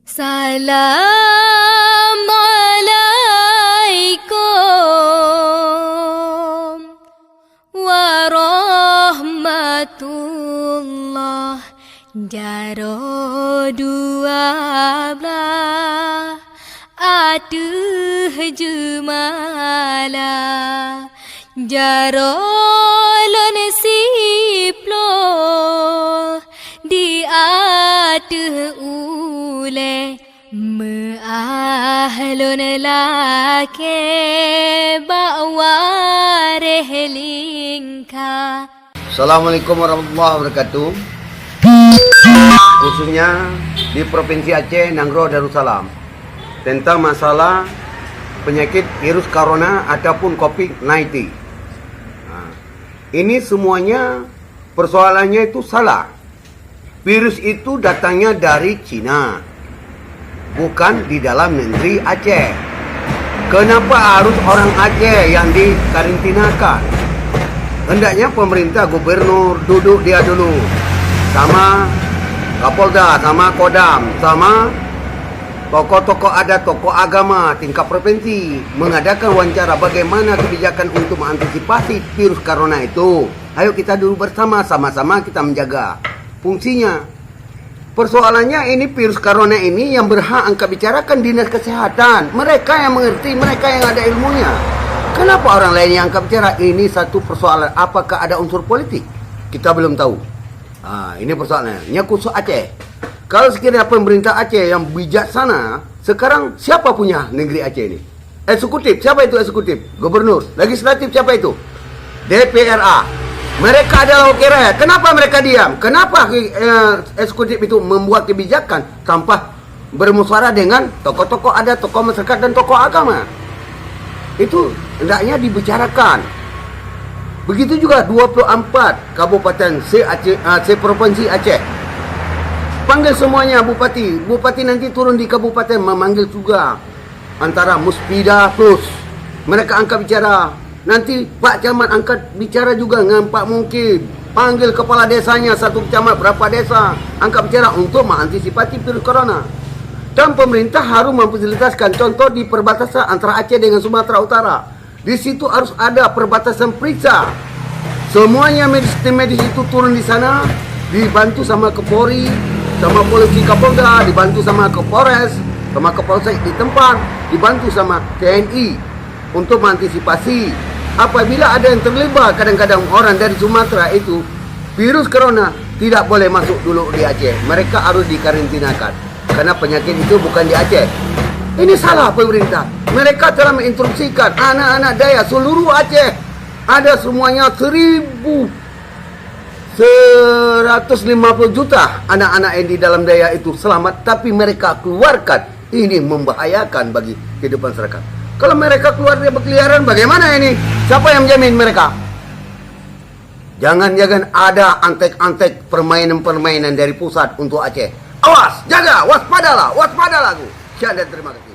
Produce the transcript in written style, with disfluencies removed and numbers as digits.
Assalamualaikum warahmatullah. Jaro 12 atuh jumala jaro lon siplo di atuh ule meahlon lake bawa rehlingka. Assalamualaikum warahmatullahi wabarakatuh. Khususnya di Provinsi Aceh, Nanggro Darussalam, tentang masalah penyakit virus corona ataupun COVID-19. Ini semuanya persoalannya itu salah. Virus itu datangnya dari Cina, bukan di dalam negeri Aceh. Kenapa harus orang Aceh yang dikarantinakan? Hendaknya pemerintah gubernur duduk dia dulu sama Kapolda, sama Kodam, sama tokoh-tokoh adat, tokoh agama tingkat provinsi mengadakan wawancara bagaimana kebijakan untuk mengantisipasi virus corona itu. Ayo kita dulu bersama, sama-sama kita menjaga fungsinya. Persoalannya ini virus corona ini yang berhak angkat bicarakan dinas kesehatan. Mereka yang mengerti, mereka yang ada ilmunya. Kenapa orang lain yang angkat bicara? Ini satu persoalan. Apakah ada unsur politik? Kita belum tahu. Ini persoalannya. Khusus Aceh. Kalau sekiranya pemerintah Aceh yang bijaksana, sekarang siapa punya negeri Aceh ini? Eksekutif, siapa itu eksekutif? Gubernur. Legislatif, siapa itu? DPRA. Mereka adalah wakil rakyat. Kenapa mereka diam? Kenapa eksekutif itu membuat kebijakan tanpa bermusyawarah dengan tokoh-tokoh adat, tokoh masyarakat, dan tokoh agama? Itu hendaknya dibicarakan. Begitu juga 24 kabupaten se-provinsi Aceh. Panggil semuanya bupati. Bupati nanti turun di kabupaten memanggil juga antara Muspida plus. Mereka angkat bicara. Nanti Pak Camat angkat bicara juga dengan Pak Mungkin. Panggil kepala desanya, satu camat berapa desa. Angkat bicara untuk mengantisipasi virus corona. Dan pemerintah harus memfasilitasikan, contoh di perbatasan antara Aceh dengan Sumatera Utara. Di situ harus ada perbatasan periksa. Semuanya medis itu turun di sana, dibantu sama Kapolri, sama polisi Kapolda, dibantu sama Kapolres, sama Kapolsek di tempat, dibantu sama TNI untuk mengantisipasi. Apabila ada yang terlibat, kadang-kadang orang dari Sumatera itu, virus corona tidak boleh masuk dulu di Aceh. Mereka harus dikarantinakan. Karena penyakit itu bukan di Aceh. Ini salah pemerintah. Mereka telah menginstruksikan anak-anak daya seluruh Aceh. Ada semuanya 1.150 juta anak-anak yang di dalam daya itu selamat. Tapi mereka keluarkan. Ini membahayakan bagi kehidupan masyarakat. Kalau mereka keluar dia berkeliaran, bagaimana ini? Siapa yang menjamin mereka? Jangan-jangan ada antek-antek permainan-permainan dari pusat untuk Aceh. Awas, jaga, waspadalah, waspadalah. Sekian dan terima kasih.